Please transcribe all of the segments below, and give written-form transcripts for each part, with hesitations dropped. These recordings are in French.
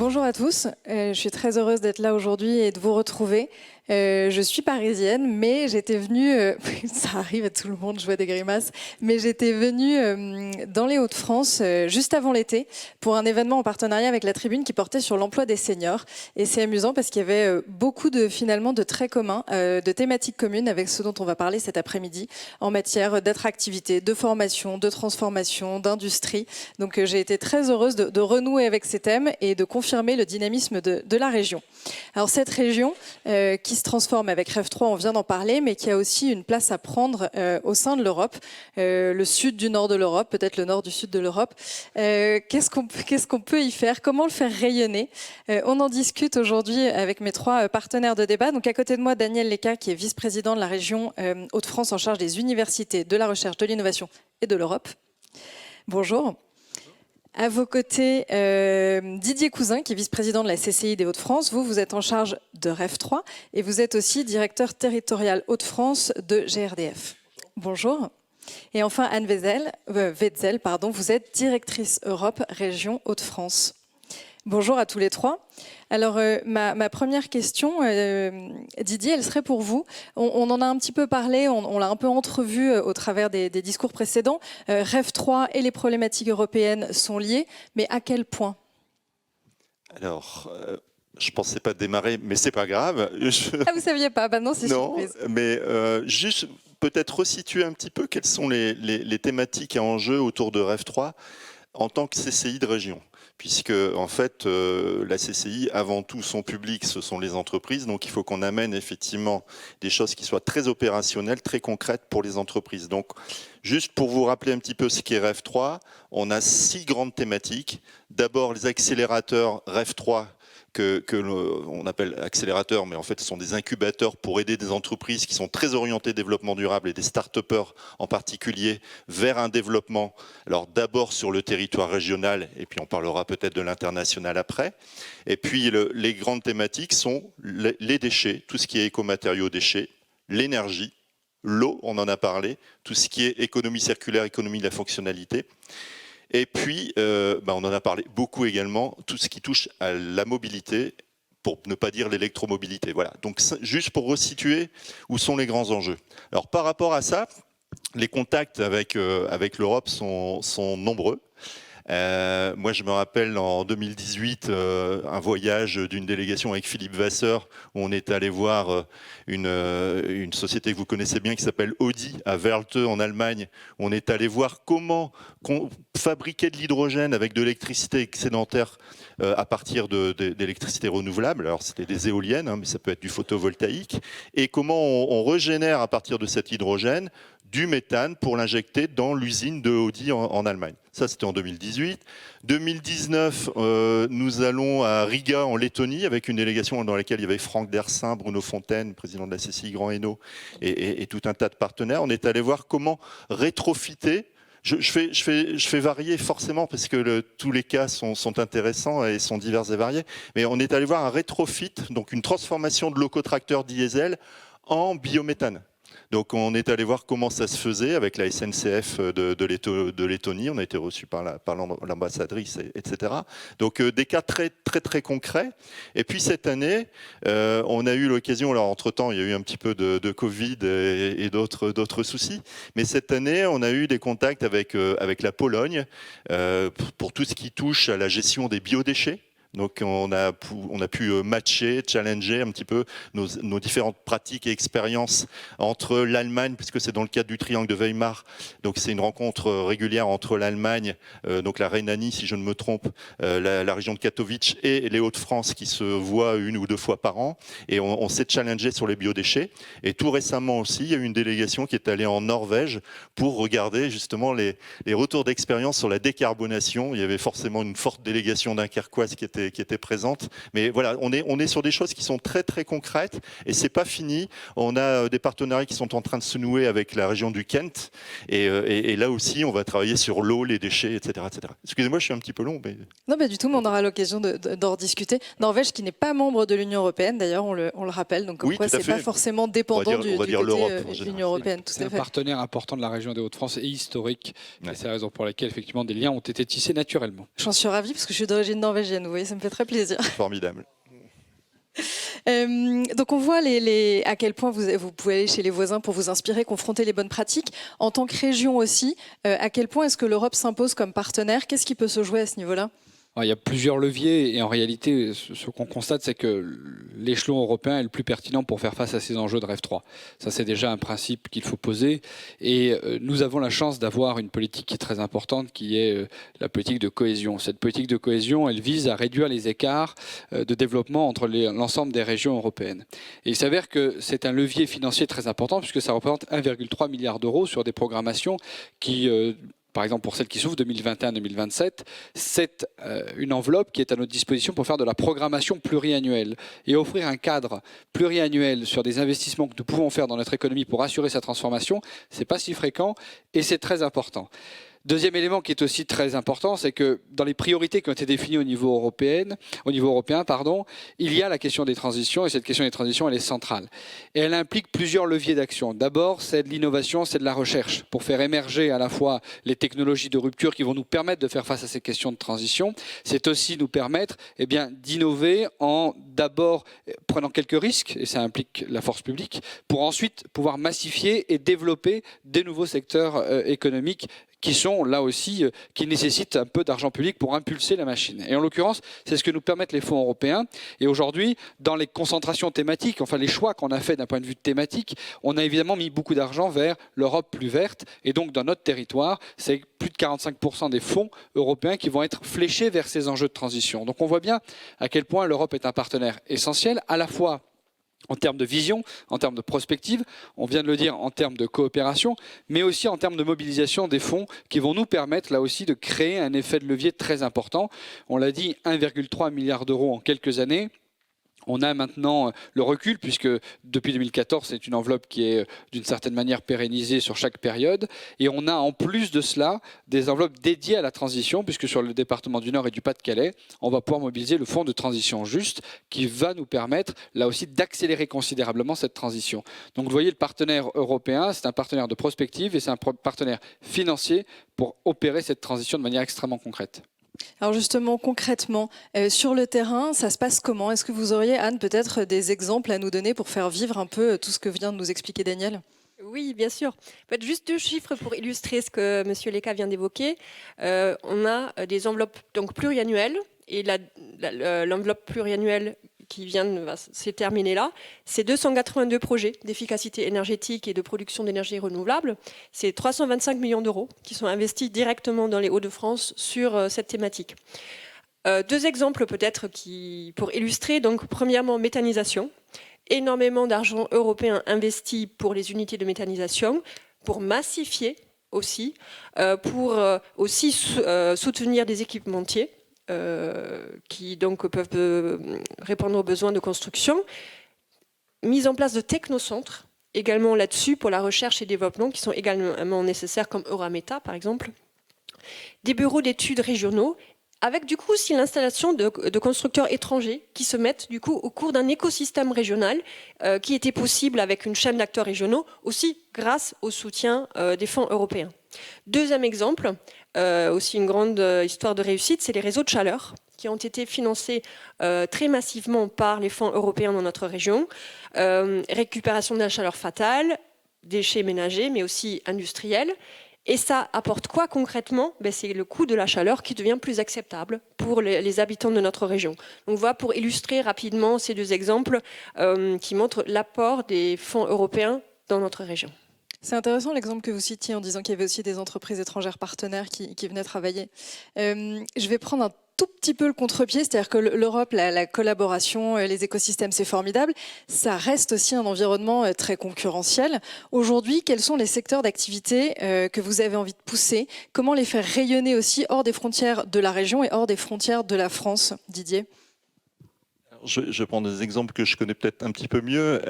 Bonjour à tous, je suis très heureuse d'être là aujourd'hui et de vous retrouver. Je suis parisienne, mais j'étais venue, ça arrive à tout le monde, je vois des grimaces, mais j'étais venue dans les Hauts-de-France juste avant l'été pour un événement en partenariat avec la Tribune qui portait sur l'emploi des seniors. Et c'est amusant parce qu'il y avait beaucoup finalement de traits communs, de thématiques communes avec ce dont on va parler cet après-midi en matière d'attractivité, de formation, de transformation, d'industrie. Donc j'ai été très heureuse de renouer avec ces thèmes et de confirmer le dynamisme de la région. Alors cette région qui se transforme avec REV 3, on vient d'en parler, mais qui a aussi une place à prendre au sein de l'Europe, le sud du nord de l'Europe, peut-être le nord du sud de l'Europe. Qu'est-ce qu'on peut y faire? Comment le faire rayonner? On en discute aujourd'hui avec mes trois partenaires de débat. Donc à côté de moi, Daniel Lecca, qui est vice-président de la région Hauts-de-France en charge des universités, de la recherche, de l'innovation et de l'Europe. Bonjour. À vos côtés, Didier Cousin, qui est vice-président de la CCI des Hauts-de-France. Vous êtes en charge de REV 3 et vous êtes aussi directeur territorial Hauts-de-France de GRDF. Bonjour. Et enfin, Anne Wetzel, vous êtes directrice Europe Région Hauts-de-France. Bonjour à tous les trois. Alors, ma première question, Didier, elle serait pour vous. On en a un petit peu parlé, on l'a un peu entrevu au travers des discours précédents. REV 3 et les problématiques européennes sont liées, mais à quel point? Alors, je ne pensais pas démarrer, mais c'est pas grave. Ah, vous ne saviez pas? Bah non, c'est surprise. Non, mais juste peut-être resituer un petit peu quelles sont les thématiques et enjeux autour de REV 3 en tant que CCI de région. Puisque, en fait, la CCI, avant tout, son public, ce sont les entreprises. Donc, il faut qu'on amène effectivement des choses qui soient très opérationnelles, très concrètes pour les entreprises. Donc, juste pour vous rappeler un petit peu ce qu'est REV 3, on a 6 grandes thématiques. D'abord, les accélérateurs REV 3, on appelle accélérateurs, mais en fait, ce sont des incubateurs pour aider des entreprises qui sont très orientées développement durable et des start-upers en particulier vers un développement. Alors d'abord sur le territoire régional, et puis on parlera peut-être de l'international après. Et puis les grandes thématiques sont les déchets, tout ce qui est écomatériaux déchets, l'énergie, l'eau, on en a parlé, tout ce qui est économie circulaire, économie de la fonctionnalité. Et puis, on en a parlé beaucoup également, tout ce qui touche à la mobilité, pour ne pas dire l'électromobilité. Voilà. Donc, juste pour resituer où sont les grands enjeux. Alors, par rapport à ça, les contacts avec l'Europe sont nombreux. Moi, je me rappelle en 2018 un voyage d'une délégation avec Philippe Vasseur où on est allé voir une société que vous connaissez bien qui s'appelle Audi à Werlte en Allemagne. On est allé voir comment fabriquer de l'hydrogène avec de l'électricité excédentaire à partir d'électricité renouvelable. Alors, c'était des éoliennes, hein, mais ça peut être du photovoltaïque. Et comment on régénère à partir de cet hydrogène du méthane pour l'injecter dans l'usine de Audi en Allemagne. Ça, c'était en 2018. 2019, nous allons à Riga, en Lettonie, avec une délégation dans laquelle il y avait Franck Dersin, Bruno Fontaine, président de la CCI Grand Hainaut, et tout un tas de partenaires. On est allé voir comment rétrofiter. Je fais varier forcément parce que tous les cas sont intéressants et sont divers et variés. Mais on est allé voir un rétrofit, donc une transformation de locotracteurs diesel en biométhane. Donc on est allé voir comment ça se faisait avec la SNCF de Lettonie. On a été reçu par l'ambassadrice, etc. Donc des cas très très très concrets. Et puis cette année, on a eu l'occasion. Alors entre-temps, il y a eu un petit peu de Covid et d'autres soucis. Mais cette année, on a eu des contacts avec la Pologne pour tout ce qui touche à la gestion des biodéchets. Donc on a pu matcher, challenger un petit peu nos différentes pratiques et expériences entre l'Allemagne, puisque c'est dans le cadre du triangle de Weimar, donc c'est une rencontre régulière entre l'Allemagne, donc la Rhénanie si je ne me trompe, la région de Katowice et les Hauts-de-France qui se voient 1 ou 2 fois par an, et on s'est challengé sur les biodéchets. Et tout récemment aussi, il y a eu une délégation qui est allée en Norvège pour regarder justement les retours d'expérience sur la décarbonation. Il y avait forcément une forte délégation dunkerquoise qui était présente. Mais voilà, on est sur des choses qui sont très très concrètes et c'est pas fini. On a des partenariats qui sont en train de se nouer avec la région du Kent et là aussi on va travailler sur l'eau, les déchets, etc., etc. Excusez-moi, je suis un petit peu long. Mais... Non, pas du tout, mais on aura l'occasion d'en rediscuter. Norvège qui n'est pas membre de l'Union européenne, d'ailleurs, on le rappelle, donc oui, quoi, c'est pas forcément dépendant du côté de l'Union européenne. C'est un partenaire important de la région des Hauts-de-France et historique. Ouais. C'est la raison pour laquelle effectivement des liens ont été tissés naturellement. J'en suis ravie parce que je suis d'origine norvégienne, vous voyez, ça me fait très plaisir. Formidable. Donc on voit à quel point vous pouvez aller chez les voisins pour vous inspirer, confronter les bonnes pratiques. En tant que région aussi, à quel point est-ce que l'Europe s'impose comme partenaire? Qu'est-ce qui peut se jouer à ce niveau-là? Il y a plusieurs leviers et en réalité, ce qu'on constate, c'est que l'échelon européen est le plus pertinent pour faire face à ces enjeux de REF 3. Ça, c'est déjà un principe qu'il faut poser. Et nous avons la chance d'avoir une politique qui est très importante, qui est la politique de cohésion. Cette politique de cohésion, elle vise à réduire les écarts de développement entre l'ensemble des régions européennes. Et il s'avère que c'est un levier financier très important puisque ça représente 1,3 milliard d'euros sur des programmations qui... par exemple pour celles qui s'ouvrent 2021-2027, c'est une enveloppe qui est à notre disposition pour faire de la programmation pluriannuelle et offrir un cadre pluriannuel sur des investissements que nous pouvons faire dans notre économie pour assurer sa transformation. Ce n'est pas si fréquent et c'est très important. Deuxième élément qui est aussi très important, c'est que dans les priorités qui ont été définies au niveau européen, il y a la question des transitions et cette question des transitions, elle est centrale. Et elle implique plusieurs leviers d'action. D'abord, c'est de l'innovation, c'est de la recherche pour faire émerger à la fois les technologies de rupture qui vont nous permettre de faire face à ces questions de transition. C'est aussi nous permettre d'innover en d'abord prenant quelques risques, et ça implique la force publique, pour ensuite pouvoir massifier et développer des nouveaux secteurs économiques qui sont là aussi, qui nécessitent un peu d'argent public pour impulser la machine. Et en l'occurrence, c'est ce que nous permettent les fonds européens. Et aujourd'hui, dans les concentrations thématiques, enfin les choix qu'on a fait d'un point de vue thématique, on a évidemment mis beaucoup d'argent vers l'Europe plus verte. Et donc, dans notre territoire, c'est plus de 45% des fonds européens qui vont être fléchés vers ces enjeux de transition. Donc, on voit bien à quel point l'Europe est un partenaire essentiel, à la fois en termes de vision, en termes de prospective, on vient de le dire, en termes de coopération, mais aussi en termes de mobilisation des fonds qui vont nous permettre là aussi de créer un effet de levier très important. On l'a dit, 1,3 milliard d'euros en quelques années. On a maintenant le recul, puisque depuis 2014, c'est une enveloppe qui est d'une certaine manière pérennisée sur chaque période. Et on a en plus de cela des enveloppes dédiées à la transition, puisque sur le département du Nord et du Pas-de-Calais, on va pouvoir mobiliser le fonds de transition juste, qui va nous permettre là aussi d'accélérer considérablement cette transition. Donc vous voyez, le partenaire européen, c'est un partenaire de prospective et c'est un partenaire financier pour opérer cette transition de manière extrêmement concrète. Alors justement, concrètement, sur le terrain, ça se passe comment? Est-ce que vous auriez, Anne, peut-être des exemples à nous donner pour faire vivre un peu tout ce que vient de nous expliquer Daniel? Oui, bien sûr. En fait, juste 2 chiffres pour illustrer ce que M. Lecca vient d'évoquer. On a des enveloppes donc pluriannuelles et l'enveloppe pluriannuelle qui s'est terminée là, c'est 282 projets d'efficacité énergétique et de production d'énergie renouvelable. C'est 325 millions d'euros qui sont investis directement dans les Hauts-de-France sur cette thématique. 2 exemples peut-être pour illustrer. Donc, premièrement, méthanisation. Énormément d'argent européen investi pour les unités de méthanisation, pour massifier aussi, pour aussi soutenir des équipementiers qui donc peuvent répondre aux besoins de construction. Mise en place de technocentres, également là-dessus pour la recherche et développement, qui sont également nécessaires, comme Eurameta par exemple. Des bureaux d'études régionaux, avec du coup aussi l'installation de constructeurs étrangers qui se mettent du coup au cours d'un écosystème régional qui était possible avec une chaîne d'acteurs régionaux, aussi grâce au soutien des fonds européens. Deuxième exemple, aussi une grande histoire de réussite, c'est les réseaux de chaleur qui ont été financés très massivement par les fonds européens dans notre région. Récupération de la chaleur fatale, déchets ménagers, mais aussi industriels. Et ça apporte quoi concrètement? C'est le coût de la chaleur qui devient plus acceptable pour les habitants de notre région. Donc voilà pour illustrer rapidement ces 2 exemples qui montrent l'apport des fonds européens dans notre région. C'est intéressant l'exemple que vous citiez en disant qu'il y avait aussi des entreprises étrangères partenaires qui venaient travailler. Je vais prendre un tout petit peu le contre-pied, c'est-à-dire que l'Europe, la collaboration, les écosystèmes, c'est formidable. Ça reste aussi un environnement très concurrentiel. Aujourd'hui, quels sont les secteurs d'activité que vous avez envie de pousser? Comment les faire rayonner aussi hors des frontières de la région et hors des frontières de la France, Didier? je vais prendre des exemples que je connais peut-être un petit peu mieux.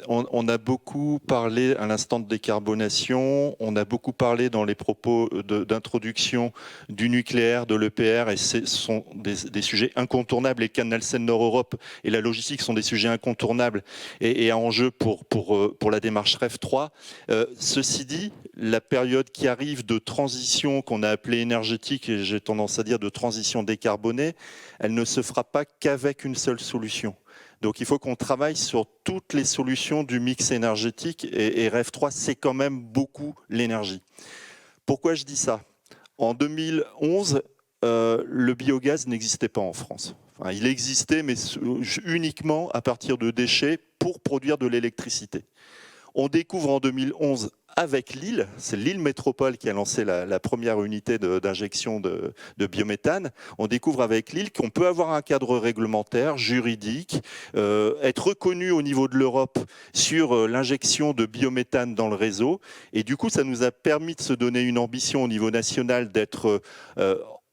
On a beaucoup parlé à l'instant de décarbonation, on a beaucoup parlé dans les propos d'introduction du nucléaire, de l'EPR, et ce sont des sujets incontournables. Les canaux Seine Nord-Europe et la logistique sont des sujets incontournables et à enjeu pour la démarche REF 3. Ceci dit, la période qui arrive de transition qu'on a appelée énergétique, et j'ai tendance à dire de transition décarbonée, elle ne se fera pas qu'avec une seule solution. Donc il faut qu'on travaille sur toutes les solutions du mix énergétique et REF 3, c'est quand même beaucoup l'énergie. Pourquoi je dis ça? En 2011, le biogaz n'existait pas en France. Enfin, il existait, mais uniquement à partir de déchets pour produire de l'électricité. On découvre en 2011 avec Lille, c'est Lille Métropole qui a lancé la première unité d'injection de biométhane. On découvre avec Lille qu'on peut avoir un cadre réglementaire, juridique, être reconnu au niveau de l'Europe sur l'injection de biométhane dans le réseau. Et du coup, ça nous a permis de se donner une ambition au niveau national d'être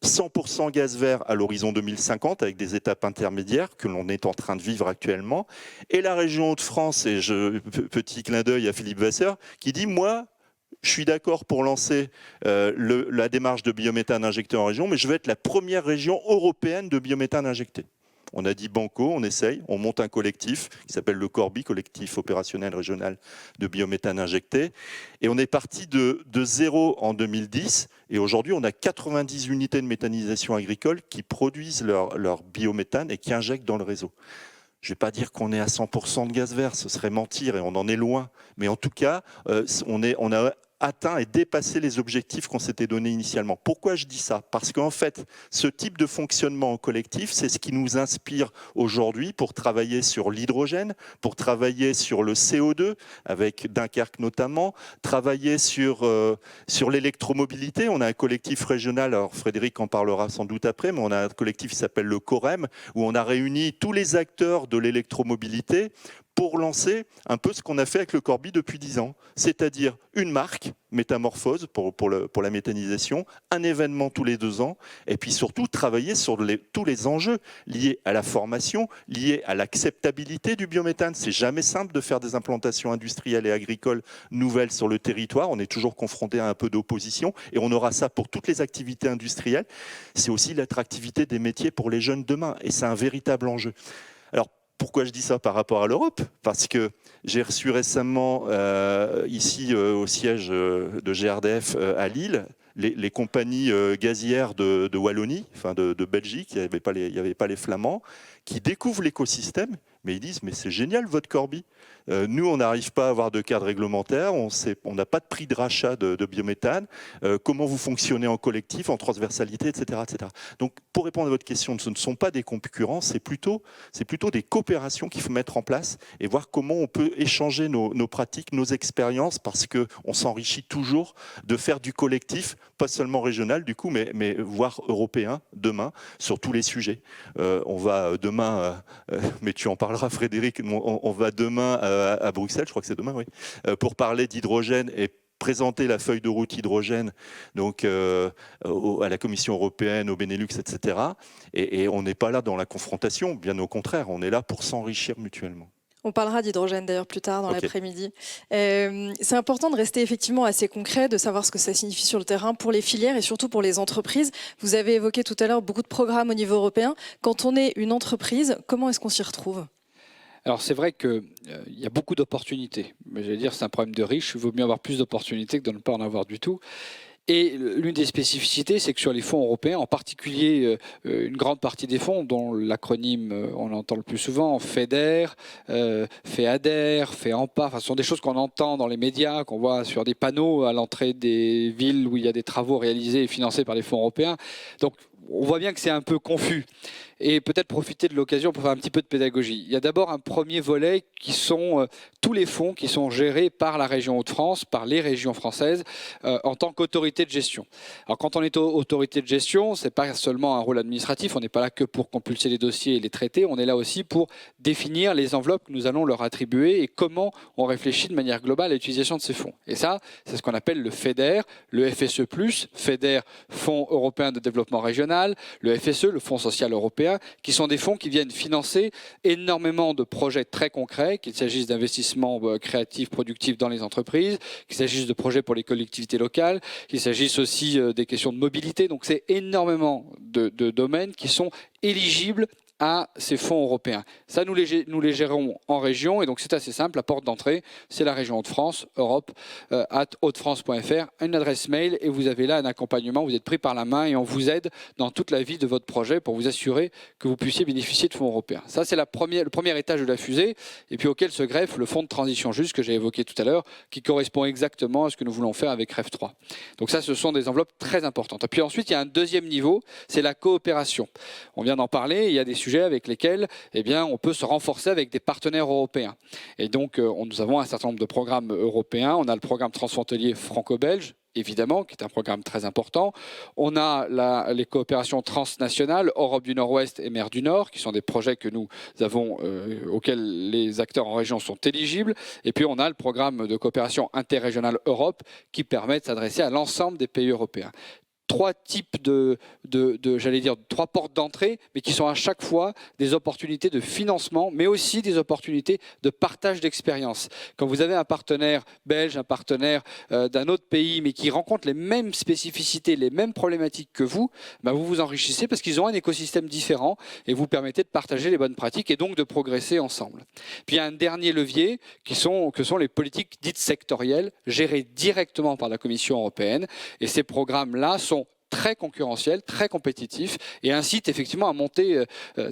100% gaz vert à l'horizon 2050 avec des étapes intermédiaires que l'on est en train de vivre actuellement. Et la région Hauts-de-France, et petit clin d'œil à Philippe Vasseur, qui dit « Moi, je suis d'accord pour lancer la démarche de biométhane injecté en région, mais je veux être la première région européenne de biométhane injecté. » On a dit banco, on essaye, on monte un collectif qui s'appelle le Corbi, collectif opérationnel régional de biométhane injecté. Et on est parti de zéro en 2010. Et aujourd'hui, on a 90 unités de méthanisation agricole qui produisent leur biométhane et qui injectent dans le réseau. Je ne vais pas dire qu'on est à 100% de gaz vert, ce serait mentir et on en est loin. Mais en tout cas, on a atteint et dépassé les objectifs qu'on s'était donnés initialement. Pourquoi je dis ça? Parce qu'en fait, ce type de fonctionnement en collectif, c'est ce qui nous inspire aujourd'hui pour travailler sur l'hydrogène, pour travailler sur le CO2, avec Dunkerque notamment, travailler sur l'électromobilité. On a un collectif régional, alors Frédéric en parlera sans doute après, mais on a un collectif qui s'appelle le COREM, où on a réuni tous les acteurs de l'électromobilité pour lancer un peu ce qu'on a fait avec le Corbi depuis 10 ans, c'est-à-dire une marque, Métamorphose pour la méthanisation, un événement tous les 2 ans, et puis surtout travailler sur tous les enjeux liés à la formation, liés à l'acceptabilité du biométhane. C'est jamais simple de faire des implantations industrielles et agricoles nouvelles sur le territoire, on est toujours confronté à un peu d'opposition, et on aura ça pour toutes les activités industrielles. C'est aussi l'attractivité des métiers pour les jeunes demain, et c'est un véritable enjeu. Alors, pourquoi je dis ça par rapport à l'Europe? Parce que j'ai reçu récemment, ici au siège de GRDF à Lille, les compagnies gazières de Wallonie, enfin de Belgique, il n'y avait pas les Flamands, qui découvrent l'écosystème, mais ils disent « mais c'est génial votre Corbi ». Nous, on n'arrive pas à avoir de cadre réglementaire, on n'a pas de prix de rachat de biométhane, comment vous fonctionnez en collectif, en transversalité, etc., etc. Donc, pour répondre à votre question, ce ne sont pas des concurrents, c'est plutôt des coopérations qu'il faut mettre en place et voir comment on peut échanger nos pratiques, nos expériences, parce qu'on s'enrichit toujours de faire du collectif, pas seulement régional du coup, mais voire européen, demain, sur tous les sujets. On va demain, mais tu en parleras Frédéric, on va demain à Bruxelles, je crois que c'est demain, oui, pour parler d'hydrogène et présenter la feuille de route hydrogène donc, à la Commission européenne, au Benelux, etc. Et on n'est pas là dans la confrontation, bien au contraire, on est là pour s'enrichir mutuellement. On parlera d'hydrogène d'ailleurs plus tard dans l'après-midi. C'est important de rester effectivement assez concret, de savoir ce que ça signifie sur le terrain pour les filières et surtout pour les entreprises. Vous avez évoqué tout à l'heure beaucoup de programmes au niveau européen. Quand on est une entreprise, comment est-ce qu'on s'y retrouve ? Alors c'est vrai qu'il y a beaucoup d'opportunités. Mais je vais dire, c'est un problème de riche. Il vaut mieux avoir plus d'opportunités que de ne pas en avoir du tout. Et l'une des spécificités, c'est que sur les fonds européens, en particulier une grande partie des fonds, dont l'acronyme on l'entend le plus souvent, FEDER, FEADER, FEAMPA, enfin, ce sont des choses qu'on entend dans les médias, qu'on voit sur des panneaux à l'entrée des villes où il y a des travaux réalisés et financés par les fonds européens. Donc on voit bien que c'est un peu confus. Et peut-être profiter de l'occasion pour faire un petit peu de pédagogie. Il y a d'abord un premier volet qui sont tous les fonds qui sont gérés par la région Hauts-de-France, par les régions françaises, en tant qu'autorité de gestion. Alors quand on est autorité de gestion, ce n'est pas seulement un rôle administratif, on n'est pas là que pour compulser les dossiers et les traiter, on est là aussi pour définir les enveloppes que nous allons leur attribuer et comment on réfléchit de manière globale à l'utilisation de ces fonds. Et ça, c'est ce qu'on appelle le FEDER, le FSE+, FEDER, Fonds européen de développement régional, régionales, le FSE, le Fonds social européen, qui sont des fonds qui viennent financer énormément de projets très concrets, qu'il s'agisse d'investissements créatifs, productifs dans les entreprises, qu'il s'agisse de projets pour les collectivités locales, qu'il s'agisse aussi des questions de mobilité. Donc c'est énormément de domaines qui sont éligibles à ces fonds européens. Ça, nous les gérons en région, et donc c'est assez simple. La porte d'entrée, c'est la région Hauts-de-France, Europe, @hautefrance.fr, une adresse mail, et vous avez là un accompagnement. Vous êtes pris par la main et on vous aide dans toute la vie de votre projet pour vous assurer que vous puissiez bénéficier de fonds européens. Ça, c'est le premier étage de la fusée, et puis auquel se greffe le fonds de transition juste que j'ai évoqué tout à l'heure, qui correspond exactement à ce que nous voulons faire avec REF 3. Donc ça, ce sont des enveloppes très importantes. Et puis ensuite, il y a un deuxième niveau, c'est la coopération. On vient d'en parler, il y a des sujets avec lesquels on peut se renforcer avec des partenaires européens. Et donc, nous avons un certain nombre de programmes européens. On a le programme transfrontalier franco-belge, évidemment, qui est un programme très important. On a les coopérations transnationales, Europe du Nord-Ouest et Mer du Nord, qui sont des projets que nous avons, auxquels les acteurs en région sont éligibles. Et puis, on a le programme de coopération interrégionale Europe, qui permet de s'adresser à l'ensemble des pays européens. Trois types trois portes d'entrée, mais qui sont à chaque fois des opportunités de financement, mais aussi des opportunités de partage d'expérience. Quand vous avez un partenaire belge, un partenaire d'un autre pays, mais qui rencontre les mêmes spécificités, les mêmes problématiques que vous, vous vous enrichissez parce qu'ils ont un écosystème différent et vous permettez de partager les bonnes pratiques et donc de progresser ensemble. Puis il y a un dernier levier que sont les politiques dites sectorielles, gérées directement par la Commission européenne. Et ces programmes-là sont très concurrentiel, très compétitif et incite effectivement à monter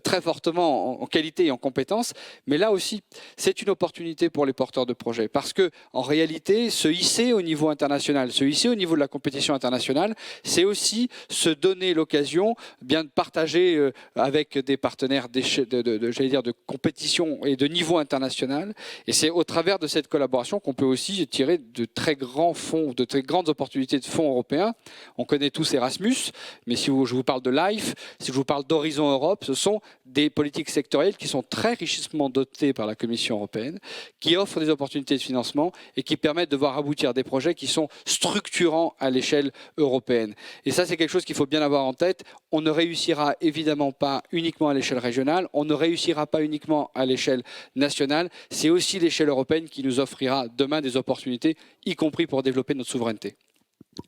très fortement en qualité et en compétences. Mais là aussi, c'est une opportunité pour les porteurs de projets parce que en réalité, se hisser au niveau international, se hisser au niveau de la compétition internationale, c'est aussi se donner l'occasion de partager avec des partenaires de compétition et de niveau international. Et c'est au travers de cette collaboration qu'on peut aussi tirer de très grands fonds, de très grandes opportunités de fonds européens. On connaît tous Erasmus, mais si je vous parle de LIFE, si je vous parle d'Horizon Europe, ce sont des politiques sectorielles qui sont très richement dotées par la Commission européenne, qui offrent des opportunités de financement et qui permettent de voir aboutir des projets qui sont structurants à l'échelle européenne. Et ça, c'est quelque chose qu'il faut bien avoir en tête. On ne réussira évidemment pas uniquement à l'échelle régionale, on ne réussira pas uniquement à l'échelle nationale. C'est aussi l'échelle européenne qui nous offrira demain des opportunités, y compris pour développer notre souveraineté.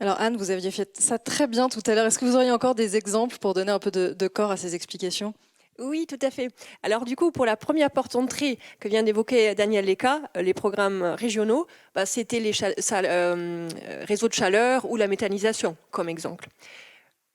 Alors Anne, vous aviez fait ça très bien tout à l'heure. Est-ce que vous auriez encore des exemples pour donner un peu de corps à ces explications ? Oui, tout à fait. Alors du coup, pour la première porte d'entrée que vient d'évoquer Daniel Lecca, les programmes régionaux, c'était les réseaux de chaleur ou la méthanisation, comme exemple.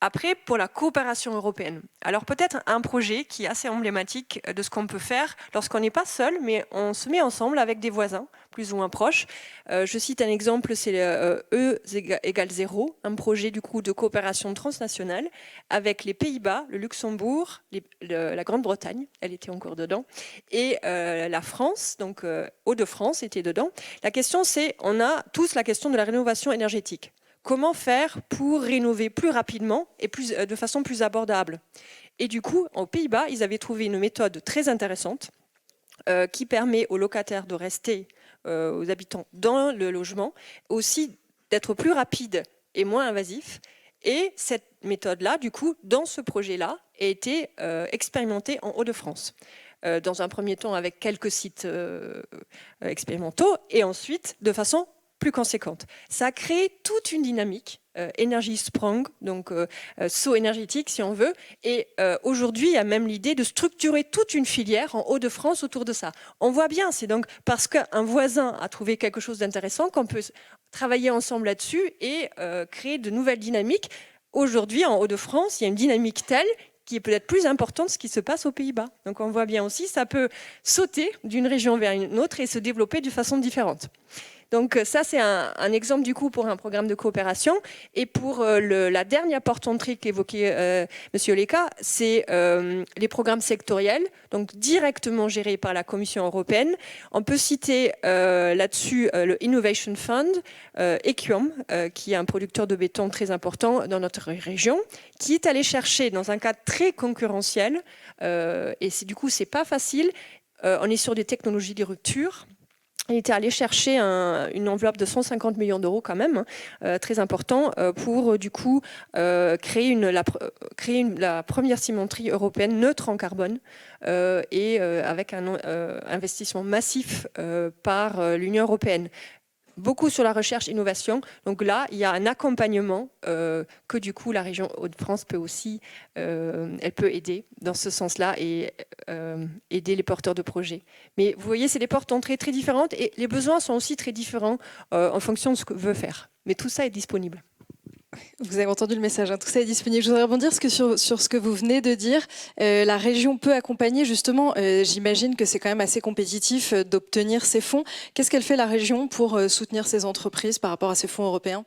Après, pour la coopération européenne. Alors peut-être un projet qui est assez emblématique de ce qu'on peut faire lorsqu'on n'est pas seul, mais on se met ensemble avec des voisins, plus ou moins proches. Je cite un exemple, c'est E égale 0, un projet du coup de coopération transnationale avec les Pays-Bas, le Luxembourg, la Grande-Bretagne, elle était encore dedans, et la France, donc Hauts-de-France était dedans. La question c'est, on a tous la question de la rénovation énergétique. Comment faire pour rénover plus rapidement et de façon plus abordable? Et du coup, aux Pays-Bas, ils avaient trouvé une méthode très intéressante qui permet aux locataires de rester, aux habitants dans le logement, aussi d'être plus rapide et moins invasif. Et cette méthode-là, du coup, dans ce projet-là, a été expérimentée en Hauts-de-France. Dans un premier temps avec quelques sites expérimentaux et ensuite de façon plus conséquente. Ça a créé toute une dynamique, Energy Sprong, donc saut énergétique si on veut, et aujourd'hui il y a même l'idée de structurer toute une filière en Hauts-de-France autour de ça. On voit bien, c'est donc parce qu'un voisin a trouvé quelque chose d'intéressant qu'on peut travailler ensemble là-dessus et créer de nouvelles dynamiques. Aujourd'hui en Hauts-de-France, il y a une dynamique telle qui est peut-être plus importante que ce qui se passe aux Pays-Bas. Donc on voit bien aussi, ça peut sauter d'une région vers une autre et se développer de façon différente. Donc ça, c'est un exemple du coup pour un programme de coopération. Et pour la dernière porte d'entrée qu'évoquait Monsieur Lecca, c'est les programmes sectoriels, donc directement gérés par la Commission européenne. On peut citer là-dessus le Innovation Fund, Equiom, qui est un producteur de béton très important dans notre région, qui est allé chercher dans un cadre très concurrentiel, et du coup, c'est pas facile. On est sur des technologies de rupture. il était allé chercher une enveloppe de 150 millions d'euros quand même, très important, pour du coup créer la première cimenterie européenne neutre en carbone et avec un investissement massif par l'Union européenne. Beaucoup sur la recherche-innovation. Donc là, il y a un accompagnement que du coup la région Hauts-de-France peut aussi, elle peut aider dans ce sens-là et aider les porteurs de projets. Mais vous voyez, c'est des portes d'entrée très différentes et les besoins sont aussi très différents en fonction de ce que veut faire. Mais tout ça est disponible. Vous avez entendu le message, hein, tout ça est disponible. Je voudrais rebondir sur ce que vous venez de dire. La région peut accompagner justement, j'imagine que c'est quand même assez compétitif d'obtenir ces fonds. Qu'est-ce qu'elle fait la région pour soutenir ces entreprises par rapport à ces fonds européens ?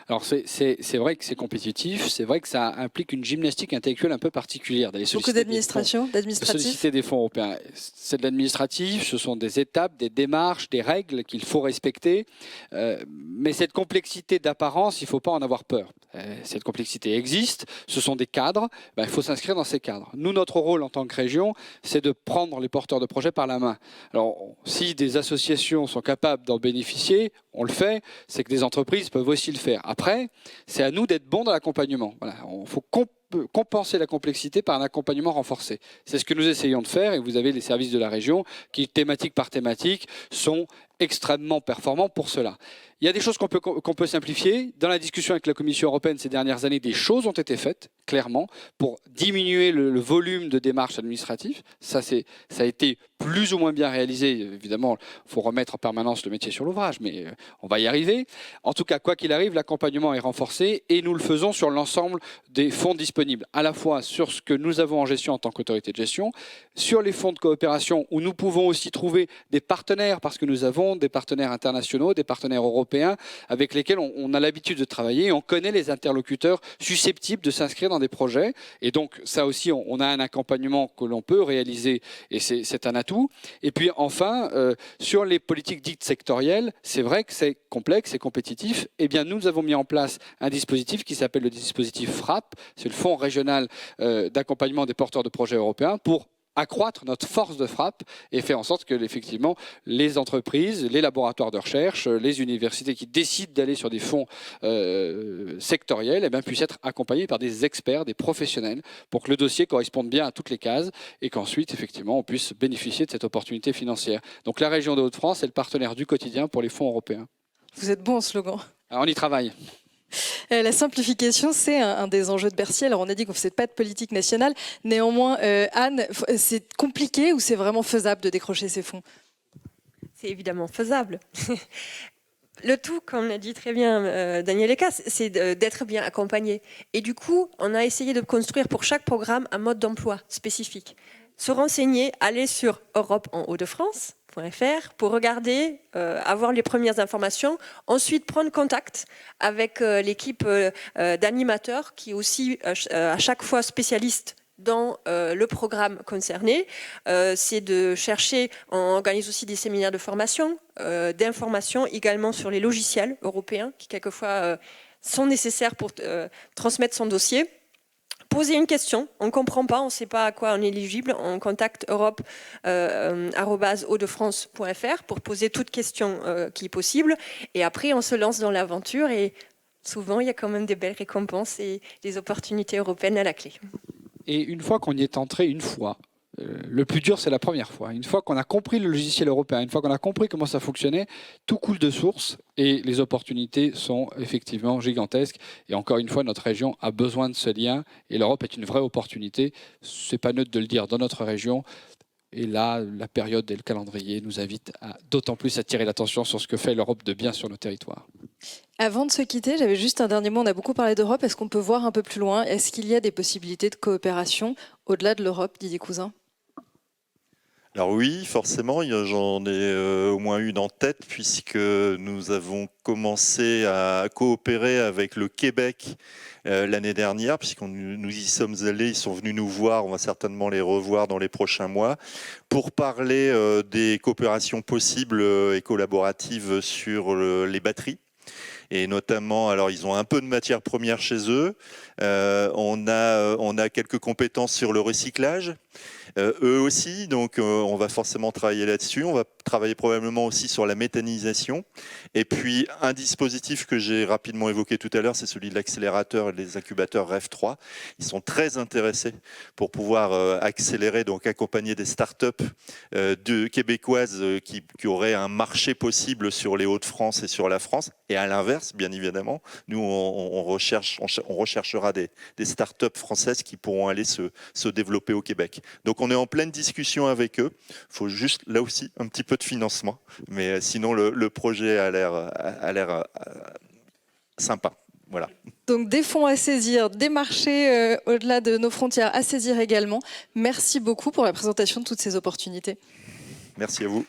Alors c'est vrai que c'est compétitif, c'est vrai que ça implique une gymnastique intellectuelle un peu particulière d'aller Beaucoup d'administratifs. Solliciter des fonds européens. C'est de l'administratif, ce sont des étapes, des démarches, des règles qu'il faut respecter. Mais cette complexité d'apparence, il ne faut pas en avoir peur. Cette complexité existe, ce sont des cadres, il faut s'inscrire dans ces cadres. Nous, notre rôle en tant que région, c'est de prendre les porteurs de projets par la main. Alors, si des associations sont capables d'en bénéficier, on le fait, c'est que des entreprises peuvent aussi le faire. Après, c'est à nous d'être bons dans l'accompagnement. Voilà, il faut compenser la complexité par un accompagnement renforcé. C'est ce que nous essayons de faire et vous avez les services de la région qui, thématique par thématique, sont extrêmement performants pour cela. Il y a des choses qu'on peut simplifier. Dans la discussion avec la Commission européenne ces dernières années, des choses ont été faites, clairement, pour diminuer le volume de démarches administratives. Ça a été plus ou moins bien réalisé. Évidemment, il faut remettre en permanence le métier sur l'ouvrage, mais on va y arriver. En tout cas, quoi qu'il arrive, l'accompagnement est renforcé et nous le faisons sur l'ensemble des fonds disponibles, à la fois sur ce que nous avons en gestion en tant qu'autorité de gestion, sur les fonds de coopération où nous pouvons aussi trouver des partenaires, parce que nous avons des partenaires internationaux, des partenaires européens avec lesquels on a l'habitude de travailler et on connaît les interlocuteurs susceptibles de s'inscrire dans des projets. Et donc, ça aussi, on a un accompagnement que l'on peut réaliser et c'est un atout. Et puis enfin, sur les politiques dites sectorielles, c'est vrai que c'est complexe et compétitif. Eh bien, nous avons mis en place un dispositif qui s'appelle le dispositif FRAP, c'est le Fonds régional d'accompagnement des porteurs de projets européens, pour accroître notre force de frappe et faire en sorte que, effectivement, les entreprises, les laboratoires de recherche, les universités qui décident d'aller sur des fonds sectoriels puissent être accompagnés par des experts, des professionnels, pour que le dossier corresponde bien à toutes les cases et qu'ensuite, effectivement, on puisse bénéficier de cette opportunité financière. Donc la région de Hauts-de-France est le partenaire du quotidien pour les fonds européens. Vous êtes bon en slogan. Alors, on y travaille. La simplification, c'est un des enjeux de Bercy. Alors, on a dit qu'on ne faisait pas de politique nationale. Néanmoins, Anne, c'est compliqué ou c'est vraiment faisable de décrocher ces fonds ? C'est évidemment faisable. Le tout, comme l'a dit très bien Daniel Eka, c'est d'être bien accompagné. Et du coup, on a essayé de construire pour chaque programme un mode d'emploi spécifique. Se renseigner, aller sur Europe en Hauts-de-France.fr pour regarder, avoir les premières informations, ensuite prendre contact avec l'équipe d'animateurs qui est aussi à chaque fois spécialiste dans le programme concerné. C'est de chercher, on organise aussi des séminaires de formation, d'information également sur les logiciels européens qui quelquefois sont nécessaires pour transmettre son dossier. Poser une question, on ne comprend pas, on ne sait pas à quoi on est éligible, on contacte europe@hautdefrance.fr pour poser toute question qui est possible. Et après, on se lance dans l'aventure et souvent, il y a quand même des belles récompenses et des opportunités européennes à la clé. Et une fois qu'on y est entré le plus dur, c'est la première fois. Une fois qu'on a compris le logiciel européen, une fois qu'on a compris comment ça fonctionnait, tout coule de source et les opportunités sont effectivement gigantesques. Et encore une fois, notre région a besoin de ce lien et l'Europe est une vraie opportunité. C'est pas neutre de le dire dans notre région. Et là, la période et le calendrier nous invitent d'autant plus à attirer l'attention sur ce que fait l'Europe de bien sur nos territoires. Avant de se quitter, j'avais juste un dernier mot. On a beaucoup parlé d'Europe. Est-ce qu'on peut voir un peu plus loin ? Est-ce qu'il y a des possibilités de coopération au-delà de l'Europe, Didier Cousin ? Alors oui, forcément, j'en ai au moins une en tête puisque nous avons commencé à coopérer avec le Québec l'année dernière, puisqu'on nous y sommes allés, ils sont venus nous voir, on va certainement les revoir dans les prochains mois, pour parler des coopérations possibles et collaboratives sur les batteries. Et notamment, alors ils ont un peu de matières premières chez eux, on a quelques compétences sur le recyclage, eux aussi, donc on va forcément travailler là-dessus. On va travailler probablement aussi sur la méthanisation. Et puis un dispositif que j'ai rapidement évoqué tout à l'heure, c'est celui de l'accélérateur et des incubateurs REF3. Ils sont très intéressés pour pouvoir accélérer, donc accompagner des startups québécoises qui auraient un marché possible sur les Hauts-de-France et sur la France. Et à l'inverse, bien évidemment, nous on recherchera des startups françaises qui pourront aller se développer au Québec. Donc on est en pleine discussion avec eux. Il faut juste là aussi un petit peu de financement, mais sinon le projet a l'air sympa. Voilà. Donc des fonds à saisir, des marchés au-delà de nos frontières à saisir également. Merci beaucoup pour la présentation de toutes ces opportunités. Merci à vous.